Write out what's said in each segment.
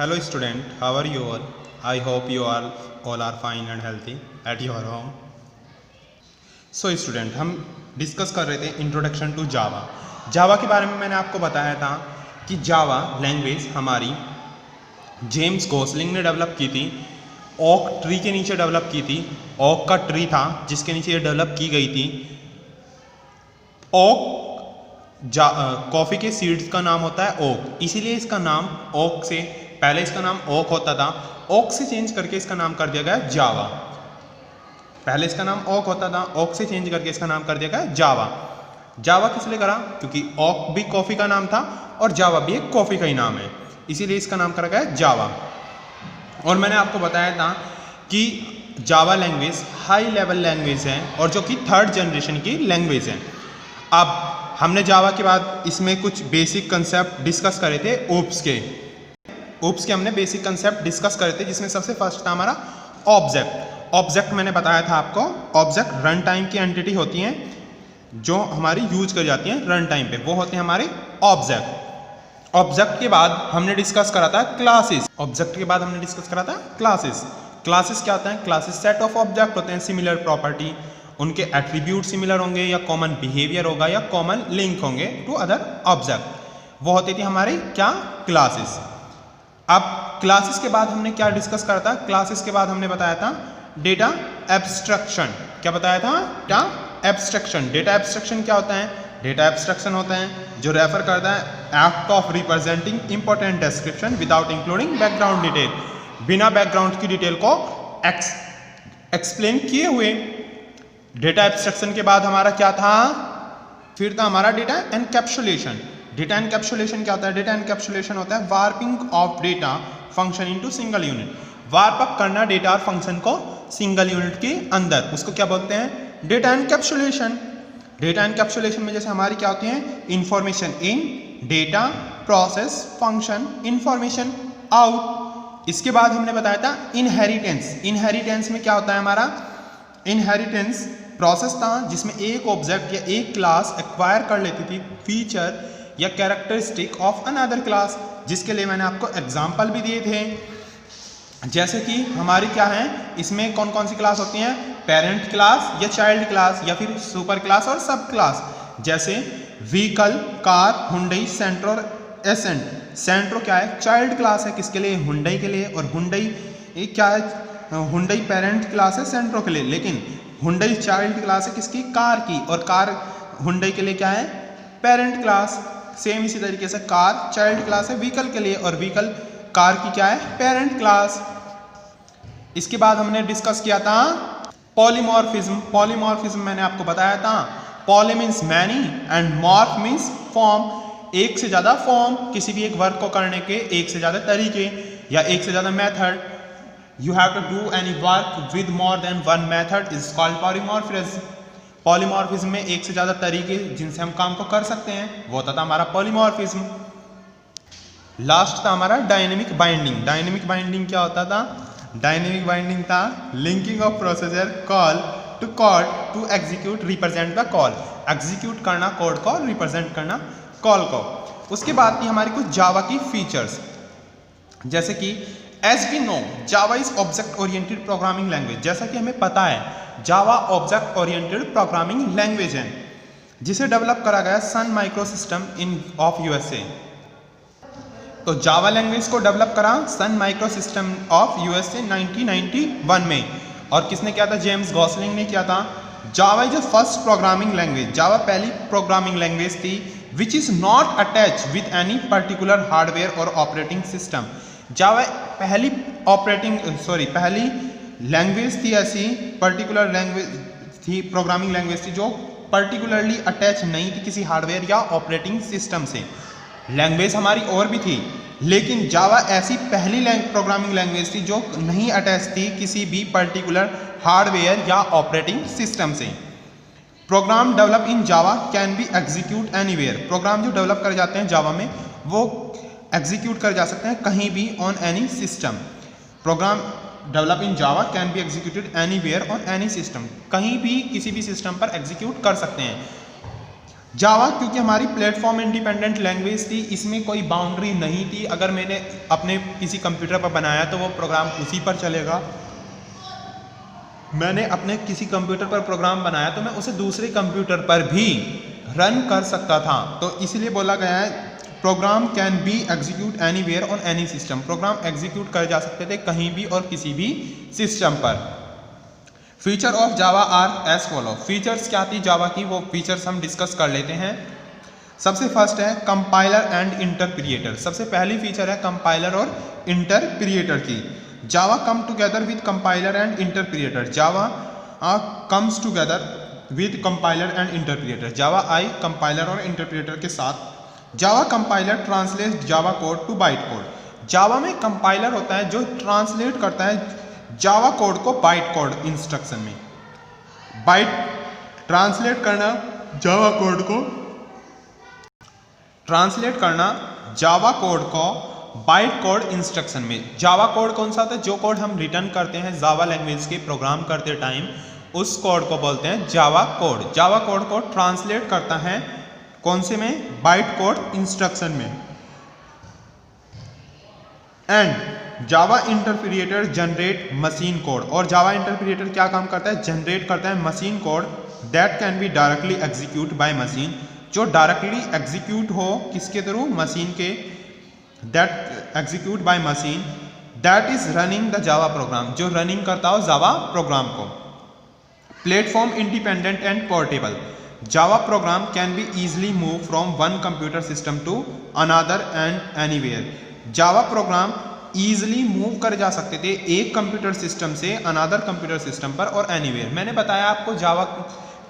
Hello student, how are you all? I hope you all are fine and healthy at your home. So student, हम discuss कर रहे थे introduction to जावा. जावा के बारे में मैंने आपको बताया था कि जावा लैंग्वेज हमारी जेम्स गोसलिंग ने डेवलप की थी. ओक ट्री के नीचे डेवलप की थी. ओक का ट्री था जिसके नीचे ये डेवलप की गई थी. ओक कॉफ़ी के सीड्स का नाम होता है ओक, इसीलिए इसका नाम ओक से, पहले इसका नाम ओक होता था, ओक से चेंज करके इसका नाम कर दिया गया जावा. पहले इसका नाम ओक होता था, ओक से चेंज करके इसका नाम कर दिया गया जावा. जावा किस लिए करा? क्योंकि ओक भी कॉफ़ी का नाम था और जावा भी एक कॉफ़ी का ही नाम है, इसीलिए इसका नाम करा गया जावा. और मैंने आपको बताया था कि Java language high level language है और जो कि थर्ड जनरेशन की लैंग्वेज है. अब हमने जावा के बाद इसमें कुछ बेसिक कंसेप्ट डिस्कस करे थे. ओप्स के हमने बेसिक कंसेप्ट डिस्कस करे थे, जिसमें सबसे फर्स्ट था हमारा ऑब्जेक्ट. ऑब्जेक्ट मैंने बताया था आपको, ऑब्जेक्ट रन टाइम की एंटिटी होती हैं जो हमारी यूज कर जाती हैं रन टाइम पे, वो होते हैं हमारे ऑब्जेक्ट. ऑब्जेक्ट के बाद हमने डिस्कस करा था क्लासेस. ऑब्जेक्ट के बाद हमने डिस्कस करा था क्लासेस. क्लासेस क्या होता है? क्लासेस सेट ऑफ ऑब्जेक्ट होते हैं सिमिलर प्रॉपर्टी, उनके एट्रीब्यूट सिमिलर होंगे या कॉमन बिहेवियर होगा या कॉमन लिंक होंगे टू अदर ऑब्जेक्ट. वो होती थी हमारी क्या? क्लासेस. अब क्लासेस के बाद हमने क्या डिस्कस करा था? क्लासेस के बाद हमने बताया था डेटा एब्स्ट्रक्शन. क्या बताया था? Data abstraction. डेटा एब्स्ट्रक्शन क्या होता है? डेटा एब्स्ट्रक्शन होता है जो रेफर करता है act of representing important description without including background detail. बिना बैकग्राउंड की डिटेल को एक्सप्लेन किए हुए. डेटा एब्स्ट्रक्शन के बाद हमारा क्या था? फिर था हमारा डेटा एनकैप्सुलेशन. डेटा एनकैप्सुलेशन क्या होता है? डेटा एनकैप्सुलेशन होता है warping of data function into single unit. Warp up करना डेटा और फंक्शन को सिंगल यूनिट के अंदर, उसको क्या बोलते हैं? Data encapsulation. डेटा एनकैप्सुलेशन में जैसे हमारी क्या होती है? Information in, data, process, function, information out. इसके बाद हमने बताया था इनहेरिटेंस. इनहेरिटेंस में क्या होता है हमारा? इनहेरिटेंस प्रोसेस था जिसमें एक ऑब्जेक्ट या एक क्लास एक्वायर कर लेती थी फीचर या कैरेक्टरिस्टिक ऑफ अनदर क्लास, जिसके लिए मैंने आपको एग्जाम्पल भी दिए थे. जैसे कि हमारी क्या है, इसमें कौन कौन सी क्लास होती हैं? पेरेंट क्लास या चाइल्ड क्लास या फिर सुपर क्लास और सब क्लास. जैसे व्हीकल, कार, हुंडई, सेंट्रो और एसेंट. सेंट्रो क्या है? चाइल्ड क्लास है, किसके लिए? हुंडई के लिए. और हुंडई क्या है? हुंडई पेरेंट क्लास है सेंट्रो के लिए, लेकिन हुंडई चाइल्ड क्लास है किसकी? कार की. और कार हुंडई के लिए क्या है? Parent class. सेम इसी तरीके से कार चाइल्ड क्लास है व्हीकल के लिए और व्हीकल कार की क्या है? Parent class. इसके बाद हमने डिस्कस किया था पॉलीमॉर्फिज्म. पॉलीमॉर्फिज्म मैंने आपको बताया था poly means many and morph means form. एक से ज्यादा फॉर्म, किसी भी एक वर्क को करने के एक से ज्यादा तरीके या एक से ज्यादा method. You have to do any work with more than one method is called polymorphism. Polymorphism में एक से ज्यादा तरीके जिनसे हम काम को कर सकते हैं, वो होता था हमारा पॉलीमॉर्फिज्म. लास्ट था हमारा डायनेमिक बाइंडिंग. डायनेमिक बाइंडिंग क्या होता था? डायनेमिक बाइंडिंग था linking of procedure call to code to execute represent the call. Execute करना कोड को, रिप्रेजेंट करना कॉल को. उसके बाद थी हमारी कुछ जावा की फीचर्स, जैसे कि As we know, Java is object oriented programming language. जैसा कि हमें पता है Java object oriented programming language है, जिसे डेवलप करा गया Sun micro system of USA. तो Java लैंग्वेज को डेवलप करा Sun micro system of USA 1991 में. और किसने किया था? जेम्स गॉसलिंग ने किया था. Java is first programming language. Java पहली प्रोग्रामिंग लैंग्वेज थी which is not attach with any particular hardware और ऑपरेटिंग सिस्टम. जावा पहली पहली लैंग्वेज थी, ऐसी पर्टिकुलर लैंग्वेज थी, प्रोग्रामिंग लैंग्वेज थी जो पर्टिकुलरली अटैच नहीं थी किसी हार्डवेयर या ऑपरेटिंग सिस्टम से. लैंग्वेज हमारी और भी थी, लेकिन जावा ऐसी पहली प्रोग्रामिंग लैंग्वेज थी जो नहीं अटैच थी किसी भी पर्टिकुलर हार्डवेयर या ऑपरेटिंग सिस्टम से. Program develop in Java can be execute anywhere. Program जो डेवलप कर जाते हैं जावा में वो एग्जीक्यूट कर जा सकते हैं कहीं भी on any system. Program develop in Java can be executed anywhere on any system. कहीं भी किसी भी सिस्टम पर एग्जीक्यूट कर सकते हैं. जावा क्योंकि हमारी प्लेटफॉर्म इंडिपेंडेंट लैंग्वेज थी, इसमें कोई बाउंड्री नहीं थी। अगर मैंने अपने किसी कंप्यूटर पर बनाया तो वो प्रोग्राम उसी पर चलेगा। मैंने अपने किसी कंप्यूटर पर प्रोग्राम बनाया तो मैं उसे दूसरे कंप्यूटर पर भी रन कर सकता था। तो इसलिए बोला गया है program can be execute anywhere on any system. Program execute कर जा सकते थे कहीं भी और किसी भी सिस्टम पर। Feature of Java are as follow. Features क्या थी जावा की, वो फीचर्स हम डिस्कस कर लेते हैं। सबसे फर्स्ट है कंपाइलर एंड इंटरप्रिएटर। सबसे पहली फीचर है कंपाइलर और इंटरप्रिएटर की। Java come together with compiler and interpreter. Java comes together with compiler and interpreter. Java आई कंपाइलर और इंटरप्रिएटर के साथ। Java compiler translate Java code to byte code. Java में कंपाइलर होता है जो ट्रांसलेट करता है जावा कोड को बाइट कोड इंस्ट्रक्शन में। बाइट ट्रांसलेट करना जावा कोड को, ट्रांसलेट करना जावा कोड को बाइट कोड इंस्ट्रक्शन में। जावा कोड कौन सा होता है, जो कोड हम रिटर्न करते हैं जावा लैंग्वेज के प्रोग्राम करते टाइम, उस कोड को बोलते हैं जावा कोड। जावा कोड को ट्रांसलेट करता है कौन से में, बाइट कोड इंस्ट्रक्शन में। And Java interpreter generate machine code. और जावा इंटरप्रिएटर क्या काम करता है, जनरेट करता है machine code that can be directly execute by machine, जो डायरेक्टली एग्जीक्यूट हो किसके थ्रू, मशीन के। That execute by machine that is running the Java program, जो रनिंग करता हो जावा प्रोग्राम को। Platform independent and portable. Java program can be easily move from one computer system to another and anywhere. Java program easily move कर जा सकते थे एक computer system से अनदर कंप्यूटर सिस्टम पर और एनीवेयर। मैंने बताया आपको जावा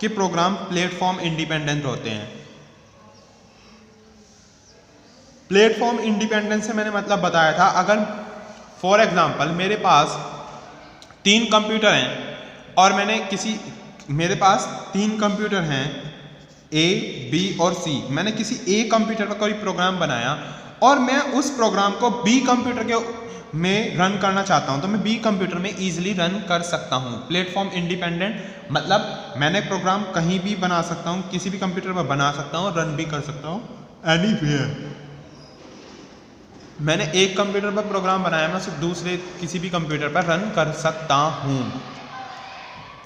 के प्रोग्राम प्लेटफॉर्म इंडिपेंडेंट होते हैं। प्लेटफॉर्म इंडिपेंडेंट से मैंने मतलब बताया था, अगर फॉर एग्जांपल मेरे पास 3 कंप्यूटर हैं और मेरे पास 3 कंप्यूटर हैं ए, बी और सी। मैंने किसी ए कंप्यूटर पर कोई प्रोग्राम बनाया और मैं उस प्रोग्राम को बी कंप्यूटर के में रन करना चाहता हूं, तो मैं बी कंप्यूटर में इजीली रन कर सकता हूं। प्लेटफॉर्म इंडिपेंडेंट मतलब मैंने प्रोग्राम कहीं भी बना सकता हूं, किसी भी कंप्यूटर पर बना सकता हूं, रन भी कर सकता हूं एनीवेयर। मैंने एक कंप्यूटर पर प्रोग्राम बनाया, मैं उसे दूसरे किसी भी कंप्यूटर पर रन कर सकता हूं,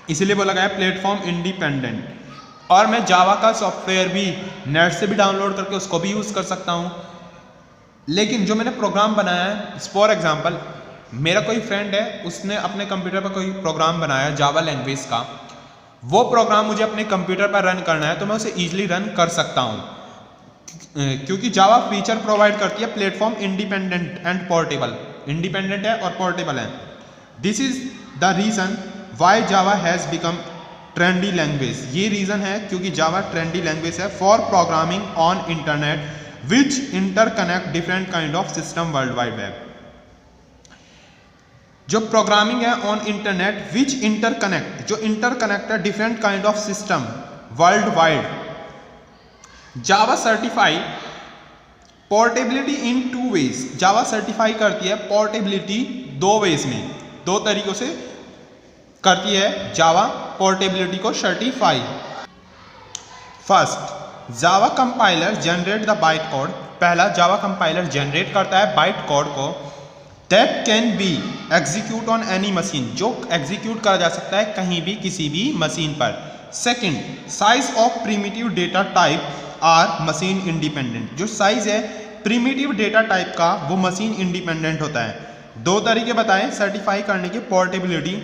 इसलिए बोला गया प्लेटफॉर्म इंडिपेंडेंट। और मैं जावा का सॉफ्टवेयर भी नेट से भी डाउनलोड करके उसको भी यूज कर सकता हूं। लेकिन जो मैंने प्रोग्राम बनाया है, फॉर एग्जांपल मेरा कोई फ्रेंड है, उसने अपने कंप्यूटर पर कोई प्रोग्राम बनाया जावा लैंग्वेज का, वो प्रोग्राम मुझे अपने कंप्यूटर पर रन करना है तो मैं उसे इजीली रन कर सकता हूं, क्योंकि जावा फीचर प्रोवाइड करती है platform independent and portable. Independent है और पोर्टेबल है। This is the reason why Java has become trendy language. ये रीजन है क्योंकि जावा ट्रेंडी लैंग्वेज है for programming on internet which interconnect different kind of system world wide web। जो programming है on internet which interconnect, जो interconnect है different kind of system world wide. Java certify portability in 2 ways. Java certify करती है portability 2 veg में, 2 तरीकों से करती है जावा पोर्टेबिलिटी को certify. First, Java compiler generate the byte code. पहला, जावा कंपाइलर जनरेट करता है बाइट कोड को that can be execute on any machine, जो एग्जीक्यूट करा जा सकता है कहीं भी किसी भी मशीन पर। Second, size of primitive data type are machine independent. जो साइज है प्रिमिटिव डेटा टाइप का वो मशीन इंडिपेंडेंट होता है। 2 तरीके बताएं सर्टिफाई करने की पोर्टेबिलिटी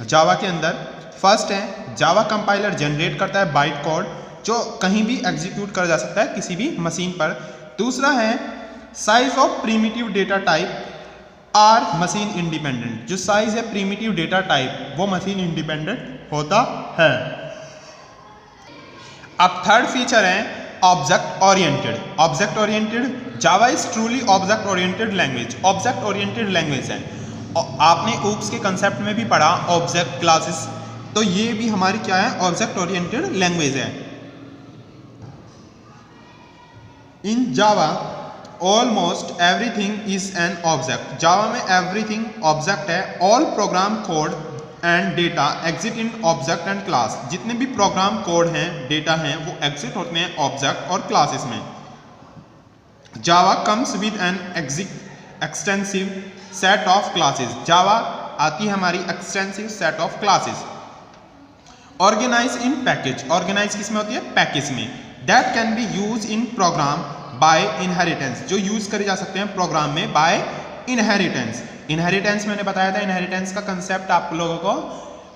जावा के अंदर। फर्स्ट है जावा कंपाइलर जनरेट करता है बाइट कोड जो कहीं भी एग्जीक्यूट करा जा सकता है किसी भी मशीन पर। दूसरा है size of primitive data type are machine independent. जो साइज है प्रिमिटिव डेटा टाइप वो मशीन इंडिपेंडेंट होता है। अब थर्ड फीचर है object oriented. Object oriented, Java is truly object oriented language. Object oriented language है। आपने ऊप्स के कंसेप्ट में भी पढ़ा ऑब्जेक्ट क्लासेस, तो ये भी हमारी क्या है, ऑब्जेक्ट ओरिएंटेड लैंग्वेज है। In Java almost everything is an object. Java में एवरीथिंग ऑब्जेक्ट है। All program code and data exist in object and class. जितने भी प्रोग्राम कोड हैं, डेटा हैं, वो एग्जिट होते हैं ऑब्जेक्ट और क्लासेस में। Java comes with an extensive set of classes. Java आती है हमारी extensive set of classes. Organize in package. Organize किस में होती है? पैकेज में। That can be use in program by inheritance. जो यूज करे जा सकते हैं प्रोग्राम में बाय इनहेरिटेंस। इनहेरिटेंस मैंने बताया था, इनहेरिटेंस का कंसेप्ट आप लोगों को,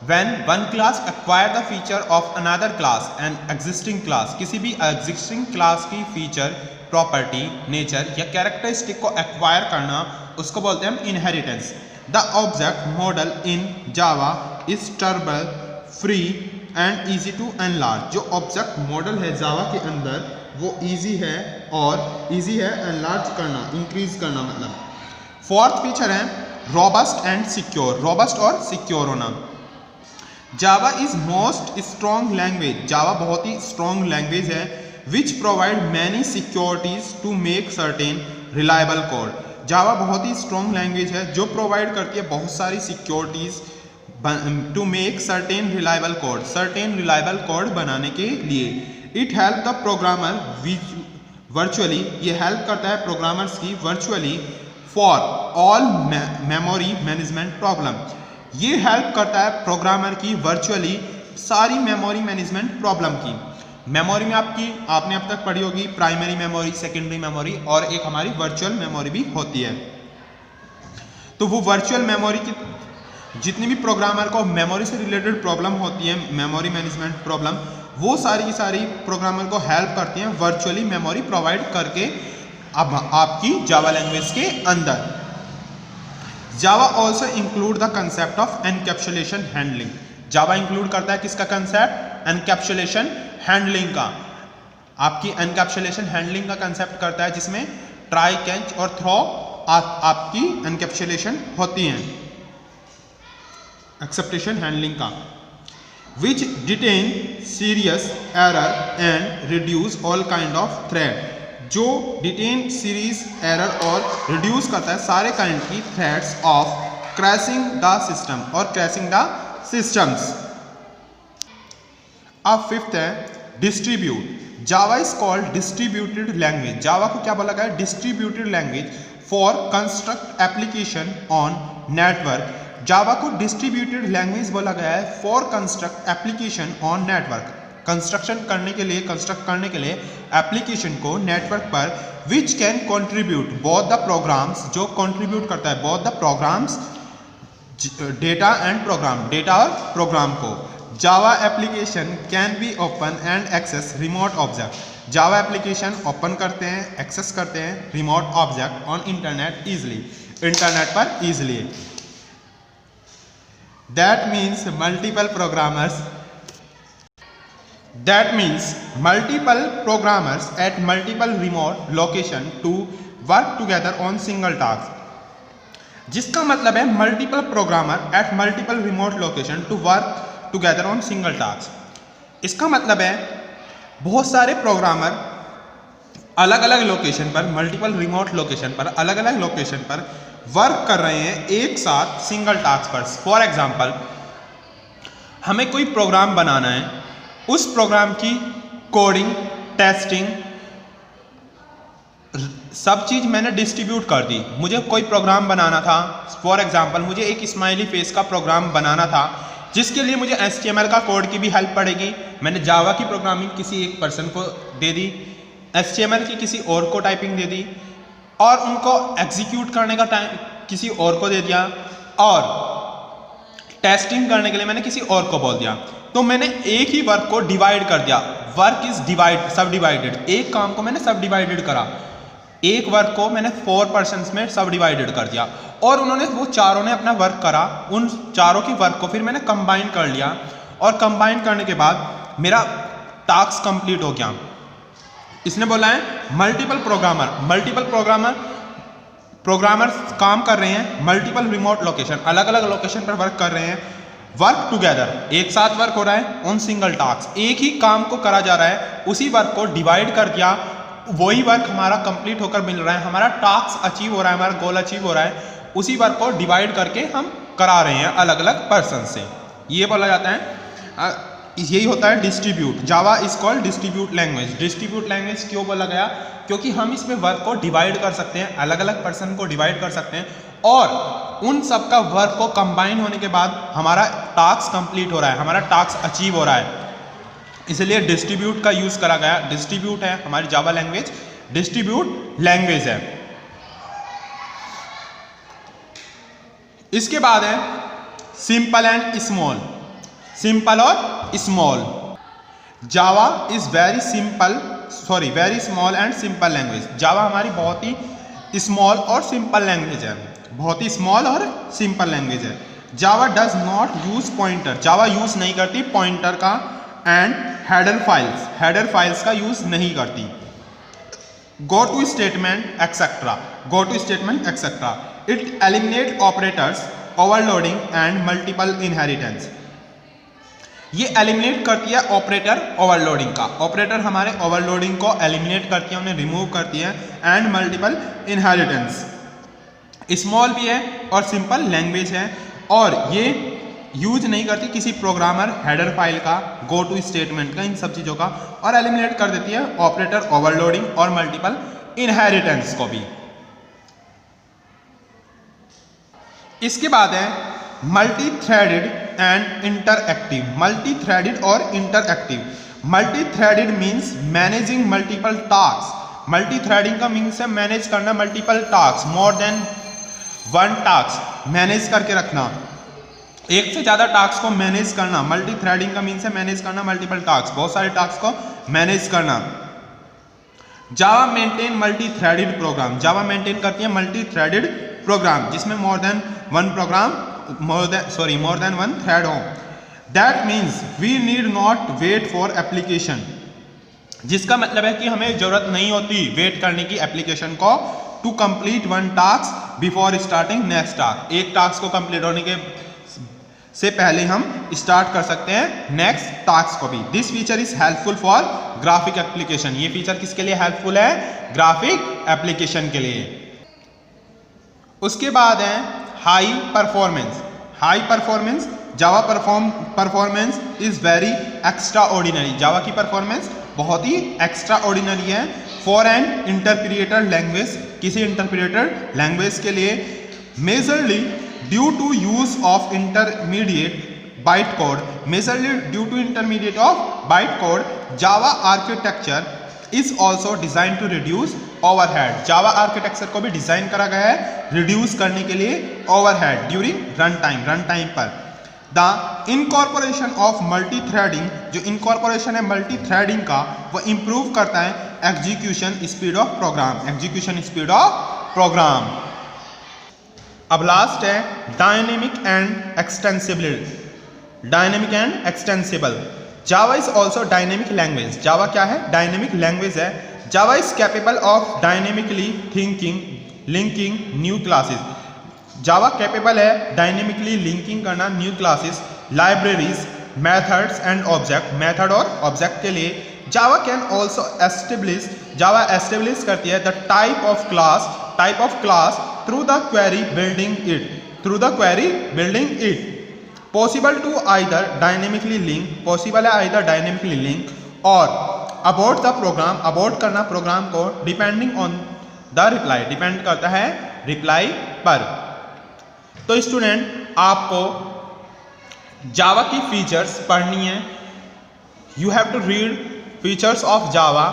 when one class acquire the feature of another class and existing class. किसी भी एग्जिस्टिंग क्लास की फीचर, प्रॉपर्टी, नेचर या कैरेक्टरिस्टिक को एक्वायर करना, उसको बोलते हैं हम inheritance. The object model in Java is trouble, free and easy to enlarge. जो ऑब्जेक्ट मॉडल है जावा के अंदर वो इजी है और इजी है एनलार्ज करना, इंक्रीज करना मतलब। फोर्थ फीचर है रोबस्ट एंड सिक्योर। रोबस्ट और सिक्योर होना। Java is most strong language. Java बहुत ही स्ट्रॉन्ग लैंग्वेज है which provide many securities to make certain reliable code. Java बहुत ही स्ट्रॉन्ग लैंग्वेज है जो प्रोवाइड करती है बहुत सारी securities to make certain reliable code, certain reliable code बनाने के लिए। It help the programmer virtually, ये हेल्प करता है प्रोग्रामर्स की virtually for all memory management problem. ये हेल्प करता है प्रोग्रामर की वर्चुअली सारी मेमोरी मैनेजमेंट प्रॉब्लम की। मेमोरी में आपने अब तक पढ़ी होगी प्राइमरी मेमोरी, सेकेंडरी मेमोरी और एक हमारी वर्चुअल मेमोरी भी होती है। तो वो वर्चुअल मेमोरी की जितनी भी प्रोग्रामर को मेमोरी से रिलेटेड प्रॉब्लम होती है, मेमोरी मैनेजमेंट प्रॉब्लम, वो सारी की सारी प्रोग्रामर को हेल्प करती हैं वर्चुअली मेमोरी प्रोवाइड करके अब आपकी जावा लैंग्वेज के अंदर। Java also include the concept of encapsulation handling. Java include करता है किसका कंसेप्ट? एनकैप्सुलेशन हैंडलिंग का। आपकी एनकैप्सुलेशन हैंडलिंग का कंसेप्ट करता है जिसमें ट्राई, कैच और थ्रो आपकी एनकैप्सुलेशन होती हैं, एक्सेप्टेशन हैंडलिंग का। Which detain serious error and reduce all kind of thread. जो डिटेन सीरीज एरर और रिड्यूस करता है सारे काइंड की threads of crashing the system और क्रैशिंग द सिस्टम्स। अब फिफ्थ है distribute. Java is called distributed language. Java को क्या बोला गया है? Distributed language for construct application on network. Java को डिस्ट्रीब्यूटेड लैंग्वेज बोला गया है for construct application on network. Construction करने के लिए, कंस्ट्रक्ट करने के लिए एप्लीकेशन को नेटवर्क पर, which can contribute both the programs, जो कंट्रीब्यूट करता है both the programs, data and program, data और प्रोग्राम को। Java application can be open and access remote object. Java application open करते हैं, एक्सेस करते हैं remote object on internet easily, internet पर easily. That means multiple programmers at multiple remote location to work together on single task. जिसका मतलब है multiple programmer at multiple remote location to work together on single task. इसका मतलब है बहुत सारे programmer अलग अलग लोकेशन पर, मल्टीपल रिमोट लोकेशन पर, अलग अलग लोकेशन पर वर्क कर रहे हैं एक साथ सिंगल टास्क पर। फॉर एग्जाम्पल, हमें कोई प्रोग्राम बनाना है, उस प्रोग्राम की कोडिंग, टेस्टिंग, सब चीज़ मैंने डिस्ट्रीब्यूट कर दी। मुझे कोई प्रोग्राम बनाना था, फॉर एग्जांपल मुझे एक स्माइली फेस का प्रोग्राम बनाना था, जिसके लिए मुझे HTML का कोड की भी हेल्प पड़ेगी। मैंने जावा की प्रोग्रामिंग किसी एक पर्सन को दे दी, HTML की किसी और को टाइपिंग दे दी, और उनको एग्जीक्यूट करने का टाइम किसी और को दे दिया, और टेस्टिंग करने के लिए मैंने किसी और को बोल दिया। तो मैंने एक ही वर्क को डिवाइड कर दिया। वर्क इज सब डिवाइडेड। एक काम को मैंने सब डिवाइडेड करा, एक वर्क को मैंने 4 पर्सन्स में सब डिवाइडेड कर दिया, और उन्होंने वो चारों ने अपना वर्क करा। उन चारों की वर्क को फिर मैंने कंबाइन कर लिया, और कंबाइन करने के बाद मेरा टास्क कंप्लीट हो गया। इसने बोला है मल्टीपल प्रोग्रामर काम कर रहे हैं मल्टीपल रिमोट लोकेशन, अलग अलग लोकेशन पर वर्क कर रहे हैं, वर्क टुगेदर, एक साथ वर्क हो रहा है ऑन सिंगल टास्क। एक ही काम को करा जा रहा है, उसी वर्क को डिवाइड कर दिया, वही वर्क हमारा कंप्लीट होकर मिल रहा है, हमारा टास्क अचीव हो रहा है, हमारा गोल अचीव हो रहा है, उसी वर्क को डिवाइड करके हम करा रहे हैं अलग अलग पर्सन से, ये बोला जाता है। यही होता है distribute. Java is called distribute language. Distribute language क्यों बोला गया? क्योंकि हम इसमें वर्क को डिवाइड कर सकते हैं, अलग अलग पर्सन को डिवाइड कर सकते हैं और उन सब का वर्क को कंबाइन होने के बाद हमारा टास्क कंप्लीट हो रहा है, हमारा टास्क अचीव हो रहा है, इसलिए डिस्ट्रीब्यूट का यूज करा गया। डिस्ट्रीब्यूट है हमारी जावा लैंग्वेज, डिस्ट्रीब्यूट लैंग्वेज है। इसके बाद है सिंपल एंड स्मॉल। सिंपल और small. Java is very small and simple language. Java हमारी बहुत ही स्मॉल और सिंपल लैंग्वेज है, बहुत ही स्मॉल और सिंपल लैंग्वेज है। Java does not use pointer. Java use नहीं करती पॉइंटर का एंड हेडर फाइल्स का यूज नहीं करती। Go to statement etcetera. Go to statement etcetera. It eliminate operators, overloading and multiple inheritance. ये एलिमिनेट करती है ऑपरेटर ओवरलोडिंग का। ऑपरेटर हमारे ओवरलोडिंग को एलिमिनेट करती है, उन्हें रिमूव करती है, एंड मल्टीपल इनहेरिटेंस। स्मॉल भी है और सिंपल लैंग्वेज है और ये यूज नहीं करती किसी प्रोग्रामर हेडर फाइल का, गो टू स्टेटमेंट का, इन सब चीज़ों का, और एलिमिनेट कर देती है ऑपरेटर ओवरलोडिंग और मल्टीपल इनहेरिटेंस को भी। इसके बाद है multi threaded and interactive. Multi threaded और interactive. Multi threaded means managing multiple task. Multi threading का मीन्स है मैनेज करना multiple task, more than one task manage करके रखना, एक से ज्यादा टास्क को मैनेज करना। मल्टी थ्रेडिंग का मीन्स है मैनेज करना मल्टीपल टास्क, बहुत सारे टास्क को मैनेज करना। Java maintain multi threaded programme. Java maintain करती है मल्टी थ्रेडेड प्रोग्राम जिसमें मोर देन वन थ्रेड हो। That means we need not wait for application. जिसका मतलब है कि हमें जरूरत नहीं होती वेट करने की एप्लीकेशन को, to complete one task before starting next task. एक टास्क को कंप्लीट होने के से पहले हम स्टार्ट कर सकते हैं नेक्स्ट टास्क को भी। This feature is helpful for graphic application. ये फीचर किसके लिए हेल्पफुल है? ग्राफिक एप्लीकेशन के लिए। उसके बाद है high performance. High performance. Java performance is very extraordinary. Java की परफॉर्मेंस बहुत ही एक्स्ट्रा ऑर्डिनरी है फॉर एन इंटरप्रिएटर लैंग्वेज, किसी इंटरप्रिएटर लैंग्वेज के लिए। Majorly due to use of intermediate byte code. Majorly due to intermediate of byte code, Java architecture is also design to reduce overhead. Java architecture को भी design करा गया है reduce करने के लिए ओवरहेड ड्यूरिंग रन टाइम पर। The incorporation of multi threading, जो इनकॉर्पोरेशन है मल्टी थ्रेडिंग का, वो इंप्रूव करता है execution speed of program. Execution speed of program. अब लास्ट है dynamic and extensible. Dynamic and extensible. Java is also dynamic language. Java क्या है? डायनेमिक लैंग्वेज है। Java is capable of dynamically linking new classes. Java capable है dynamically linking करना new classes, libraries, methods and object. Method और object के लिए Java can also establish. Java establish करती है the type of class through the query building it. Possible to either dynamically link, possible है either dynamically link और abort the program, abort करना program को, depending on the reply, depend करता है reply पर। तो स्टूडेंट आपको जावा की फीचर्स पढ़नी है। You have to read features of Java.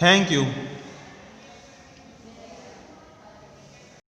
Thank you.